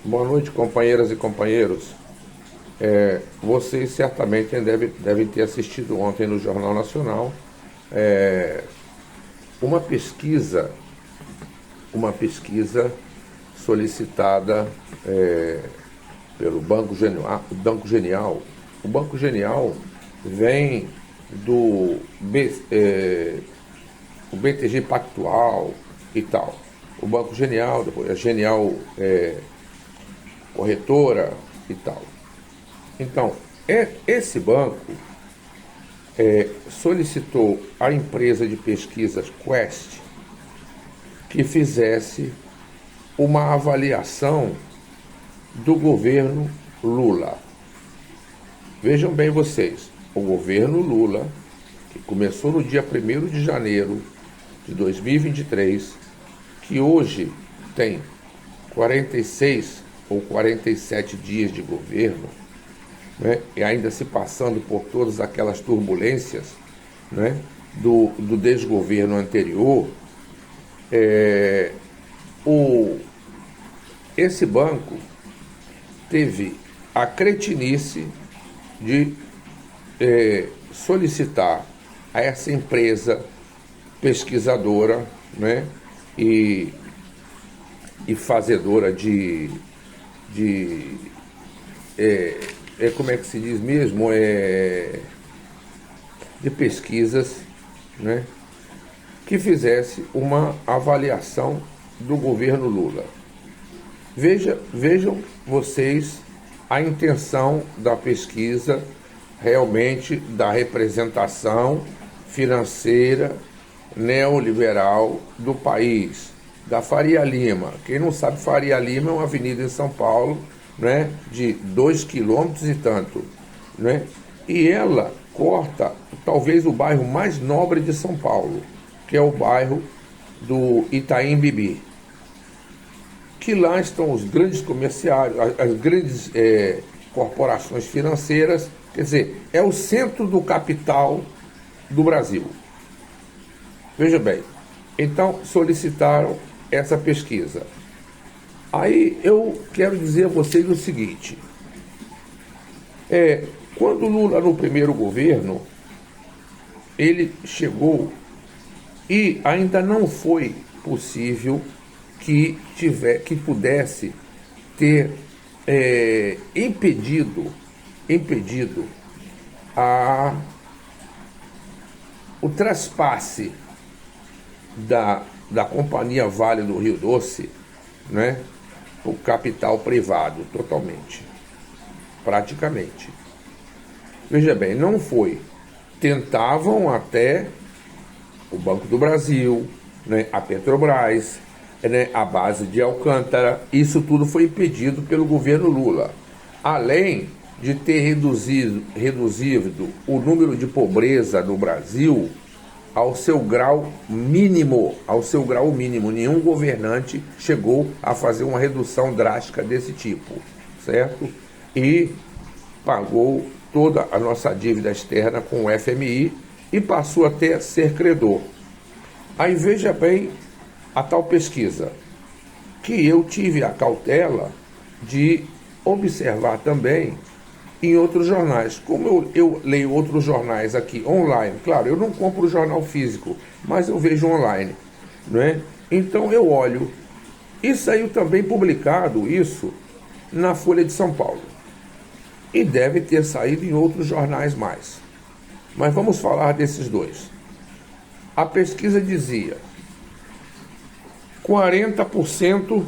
Boa noite, companheiras e companheiros. Vocês certamente devem ter assistido ontem no Jornal Nacional uma pesquisa, uma pesquisa solicitada pelo Banco Genial. O Banco Genial vem do o BTG Pactual e tal. O Banco Genial, depois a Genial Corretora e tal. Então, esse banco solicitou à empresa de pesquisas Quest que fizesse uma avaliação do governo Lula. Vejam bem vocês, o governo Lula, que começou no dia 1º de janeiro de 2023, que hoje tem 46 ou 47 dias de governo, né, e ainda se passando por todas aquelas turbulências, né, do desgoverno anterior, esse banco teve a cretinice de solicitar a essa empresa pesquisadora, né, e fazedora como é que se diz mesmo? De pesquisas, né, que fizesse uma avaliação do governo Lula. Vejam vocês a intenção da pesquisa, realmente da representação financeira neoliberal do país, da Faria Lima. Quem não sabe, Faria Lima é uma avenida em São Paulo, né, de 2 quilômetros e tanto, né? E ela corta talvez o bairro mais nobre de São Paulo, que é o bairro do Itaim Bibi, que lá estão os grandes comerciários, as grandes corporações financeiras, quer dizer, é o centro do capital do Brasil. Veja bem, então solicitaram essa pesquisa. Aí eu quero dizer a vocês o seguinte, quando Lula no primeiro governo, ele chegou e ainda não foi possível que pudesse ter impedido o traspasse da Companhia Vale do Rio Doce, né, o capital privado totalmente, praticamente. Veja bem, não foi. Tentavam até o Banco do Brasil, né, a Petrobras, né, a base de Alcântara, isso tudo foi impedido pelo governo Lula. Além de ter reduzido o número de pobreza no Brasil ao seu grau mínimo, Nenhum governante chegou a fazer uma redução drástica desse tipo, certo? E pagou toda a nossa dívida externa com o FMI e passou até a ser credor. Aí veja bem a tal pesquisa, que eu tive a cautela de observar também em outros jornais. Como eu leio outros jornais aqui online, claro, eu não compro o jornal físico, mas eu vejo online, não é? Então eu olho, e saiu também publicado isso na Folha de São Paulo, e deve ter saído em outros jornais mais, mas vamos falar desses dois. A pesquisa dizia 40%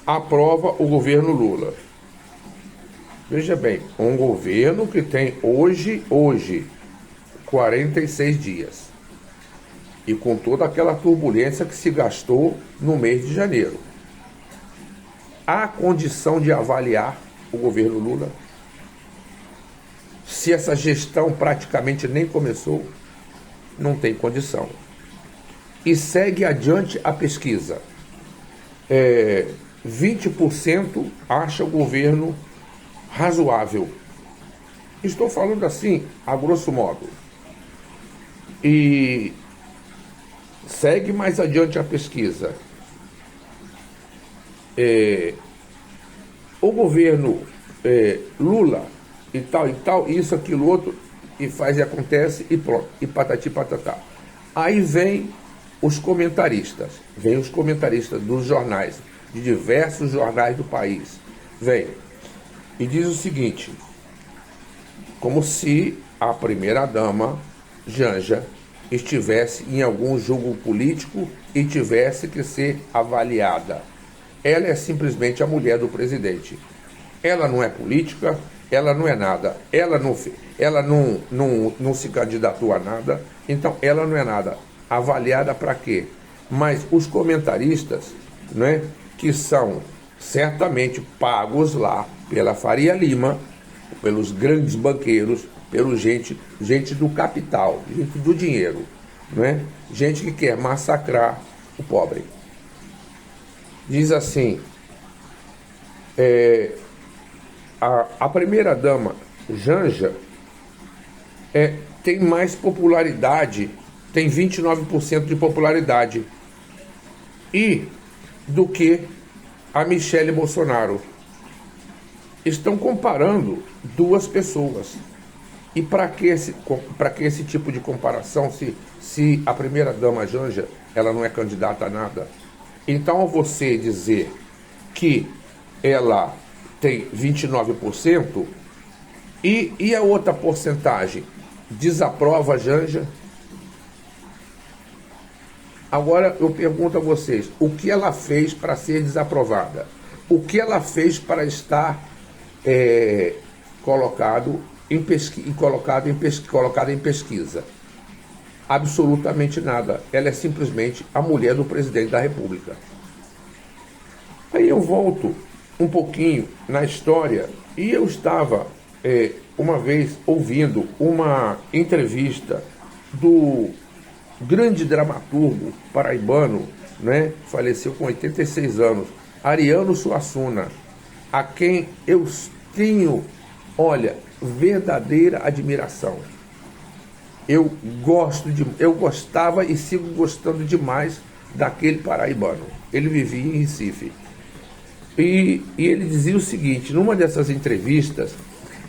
aprova o governo Lula. Veja bem, um governo que tem hoje 46 dias. E com toda aquela turbulência que se gastou no mês de janeiro. Há condição de avaliar o governo Lula? Se essa gestão praticamente nem começou, não tem condição. E segue adiante a pesquisa. 20% acha o governo razoável. Estou falando assim, a grosso modo. E segue mais adiante a pesquisa. governo Lula e tal, isso, aquilo, outro, e faz e acontece, e pronto, e patati patatá. Aí vem os comentaristas dos jornais, de diversos jornais do país, vem e diz o seguinte, como se a primeira-dama, Janja, estivesse em algum jogo político e tivesse que ser avaliada. Ela é simplesmente a mulher do presidente. Ela não é política, ela não é nada, ela não se candidatou a nada, então ela não é nada. Avaliada para quê? Mas os comentaristas, né, que são certamente pagos lá pela Faria Lima, pelos grandes banqueiros, pelo gente do capital, gente do dinheiro, né? Gente que quer massacrar o pobre. Diz assim, a primeira-dama, Janja, tem mais popularidade, tem 29% de popularidade, e do que a Michele Bolsonaro. Estão comparando duas pessoas. E para que esse tipo de comparação, se a primeira-dama Janja, ela não é candidata a nada? Então, ao você dizer que ela tem 29%, e a outra porcentagem desaprova a Janja? Agora eu pergunto a vocês, o que ela fez para ser desaprovada? O que ela fez para estar colocada em pesquisa? Absolutamente nada. Ela é simplesmente a mulher do presidente da República. Aí eu volto um pouquinho na história, e eu estava uma vez ouvindo uma entrevista do grande dramaturgo paraibano, né, faleceu com 86 anos, Ariano Suassuna, a quem eu tenho, olha, verdadeira admiração. Eu gostava e sigo gostando demais daquele paraibano. Ele vivia em Recife. E ele dizia o seguinte, numa dessas entrevistas,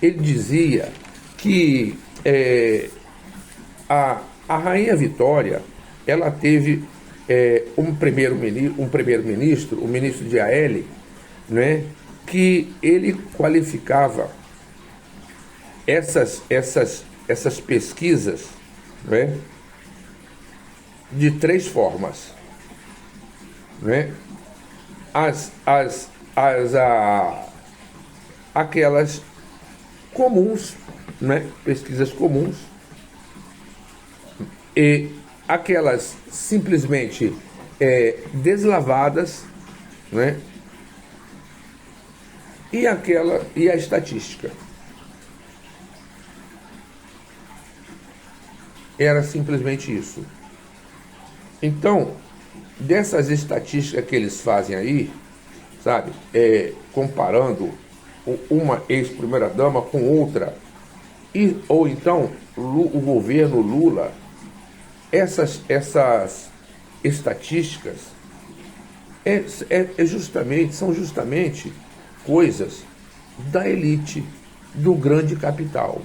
ele dizia que a Rainha Vitória, ela teve um primeiro-ministro, o ministro de AL, né, que ele qualificava essas pesquisas, né, de três formas, né? Aquelas comuns, né, pesquisas comuns, e aquelas simplesmente deslavadas, né, e a estatística. Era simplesmente isso. Então, dessas estatísticas que eles fazem aí, sabe, comparando uma ex-primeira-dama com outra, ou então o governo Lula, essas estatísticas são justamente coisas da elite, do grande capital.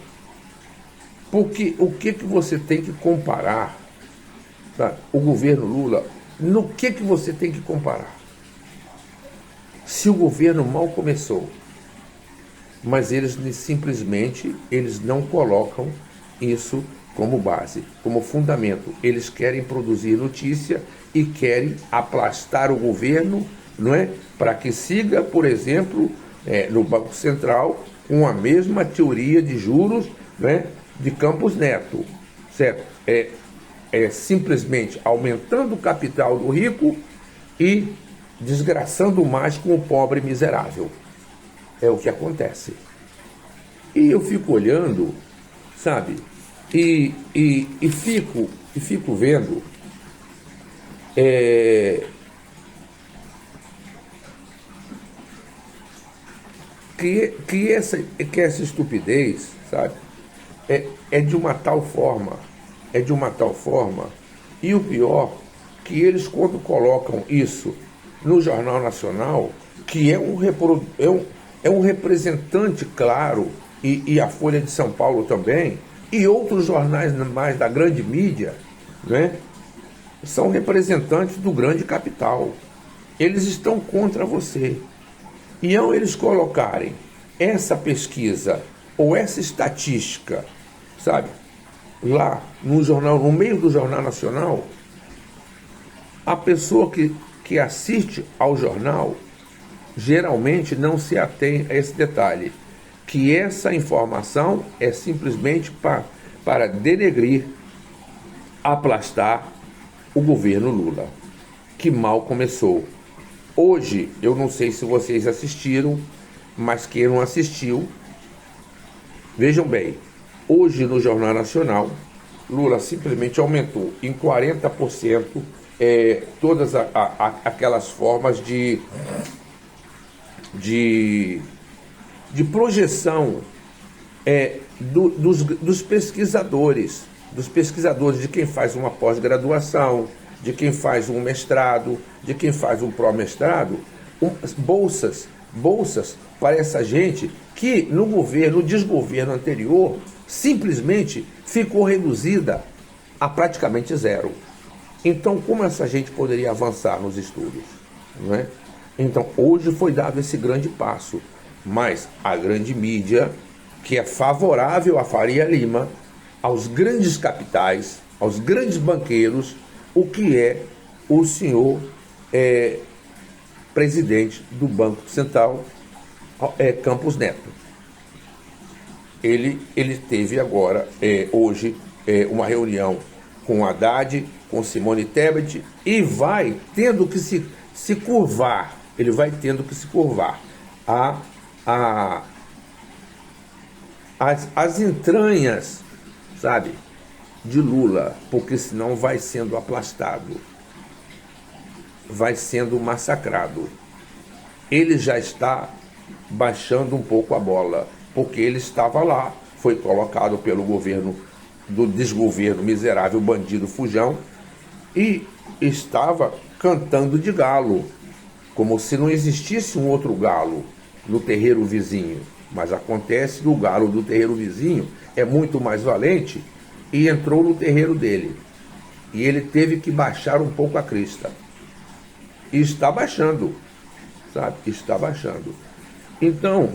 Porque o que você tem que comparar, sabe, o governo Lula, no que você tem que comparar? Se o governo mal começou, mas eles simplesmente não colocam isso como base, como fundamento. Eles querem produzir notícia e querem aplastar o governo, não é? Para que siga, por exemplo, no Banco Central, com a mesma teoria de juros, né, de Campos Neto, certo? Simplesmente aumentando o capital do rico e desgraçando mais com o pobre miserável. É o que acontece. E eu fico olhando, sabe, e fico vendo que essa estupidez, sabe, é de uma tal forma, e o pior, que eles, quando colocam isso no Jornal Nacional, que é um representante claro, e a Folha de São Paulo também, e outros jornais mais da grande mídia, né, são representantes do grande capital. Eles estão contra você. E ao eles colocarem essa pesquisa ou essa estatística, sabe, lá no jornal, no meio do Jornal Nacional, a pessoa que assiste ao jornal geralmente não se atém a esse detalhe, que essa informação é simplesmente para denegrir, aplastar o governo Lula, que mal começou. Hoje, eu não sei se vocês assistiram, mas quem não assistiu, vejam bem, hoje no Jornal Nacional, Lula simplesmente aumentou em 40% todas aquelas formas de projeção dos pesquisadores, de quem faz uma pós-graduação, de quem faz um mestrado, de quem faz um pró-mestrado, bolsas para essa gente que no desgoverno anterior simplesmente ficou reduzida a praticamente zero. Então, como essa gente poderia avançar nos estudos, não é? Então, hoje foi dado esse grande passo, mas a grande mídia, que é favorável a Faria Lima, aos grandes capitais, aos grandes banqueiros, o que é o senhor presidente do Banco Central, Campos Neto. Ele teve agora, hoje, uma reunião com Haddad, com Simone Tebet, e vai tendo que se curvar, às entranhas, sabe, de Lula, porque senão vai sendo aplastado, vai sendo massacrado. Ele já está baixando um pouco a bola, porque ele estava lá, foi colocado pelo governo do desgoverno miserável, bandido Fujão, e estava cantando de galo, como se não existisse um outro galo no terreiro vizinho. Mas acontece que o galo do terreiro vizinho é muito mais valente e entrou no terreiro dele. E ele teve que baixar um pouco a crista. E está baixando, sabe? Está baixando. Então,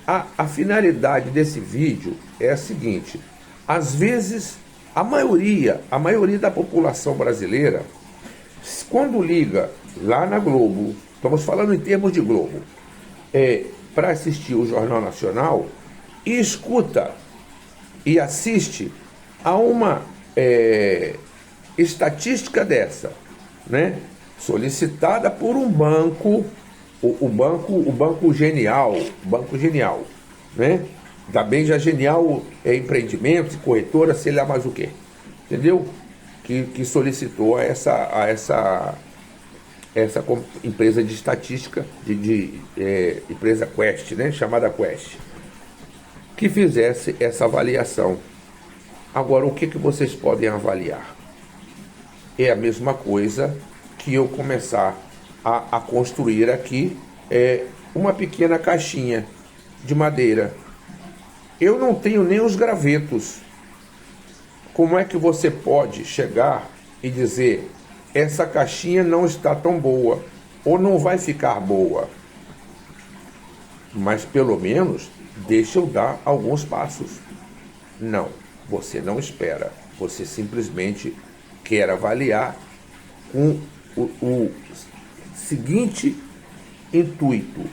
a finalidade desse vídeo é a seguinte: às vezes, a maioria da população brasileira, quando liga lá na Globo, estamos falando em termos de Globo, para assistir o Jornal Nacional, e escuta e assiste a uma estatística dessa, né, solicitada por um banco, o Banco Genial, né? Também já Genial Empreendimentos, corretora, sei lá mais o quê, entendeu? Que solicitou a essa empresa de estatística, empresa Quest, né? Chamada Quest, que fizesse essa avaliação. Agora, o que vocês podem avaliar? É a mesma coisa que eu começar a construir aqui uma pequena caixinha de madeira. Eu não tenho nem os gravetos. Como é que você pode chegar e dizer: essa caixinha não está tão boa, ou não vai ficar boa? Mas pelo menos deixa eu dar alguns passos. Não, você não espera. Você simplesmente quer avaliar com o seguinte intuito,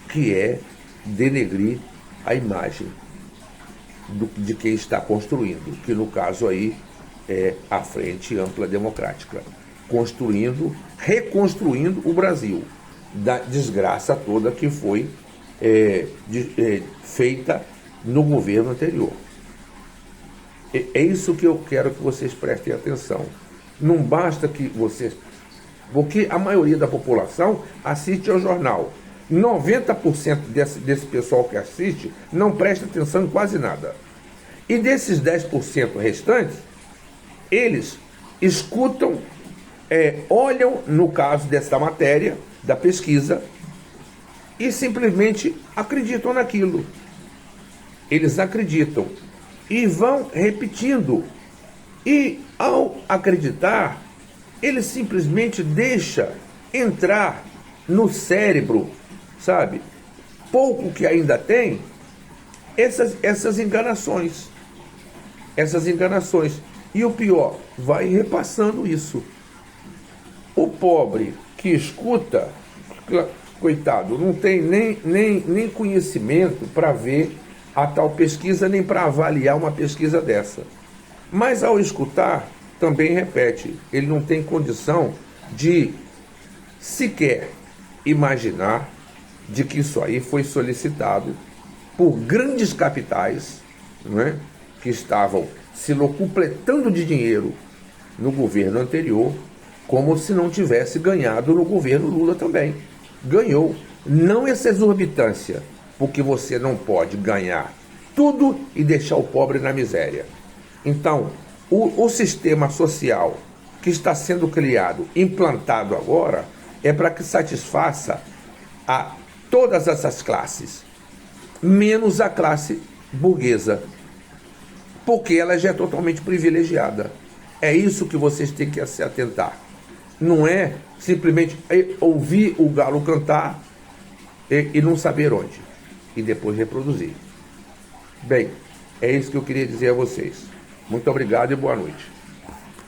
que é denegrir a imagem de quem está construindo, que no caso aí é a Frente Ampla Democrática, reconstruindo o Brasil da desgraça toda que foi feita no governo anterior. É isso que eu quero que vocês prestem atenção. Não basta que vocês... Porque a maioria da população assiste ao jornal. 90% desse pessoal que assiste não presta atenção em quase nada. E desses 10% restantes, eles escutam, olham, no caso dessa matéria, da pesquisa, e simplesmente acreditam naquilo. Eles acreditam e vão repetindo. E ao acreditar, ele simplesmente deixa entrar no cérebro, sabe? Pouco que ainda tem, essas enganações. Essas enganações. E o pior, vai repassando isso. O pobre que escuta, coitado, não tem nem conhecimento para ver a tal pesquisa, nem para avaliar uma pesquisa dessa. Mas ao escutar, também repete, ele não tem condição de sequer imaginar de que isso aí foi solicitado por grandes capitais, não é? Que estavam se locupletando de dinheiro no governo anterior, como se não tivesse ganhado no governo Lula também. Ganhou. Não essa exorbitância, porque você não pode ganhar tudo e deixar o pobre na miséria. Então, o sistema social que está sendo criado, implantado agora, é para que satisfaça a todas essas classes, menos a classe burguesa, porque ela já é totalmente privilegiada. É isso que vocês têm que se atentar. Não é simplesmente ouvir o galo cantar e não saber onde, e depois reproduzir. Bem, é isso que eu queria dizer a vocês. Muito obrigado e boa noite.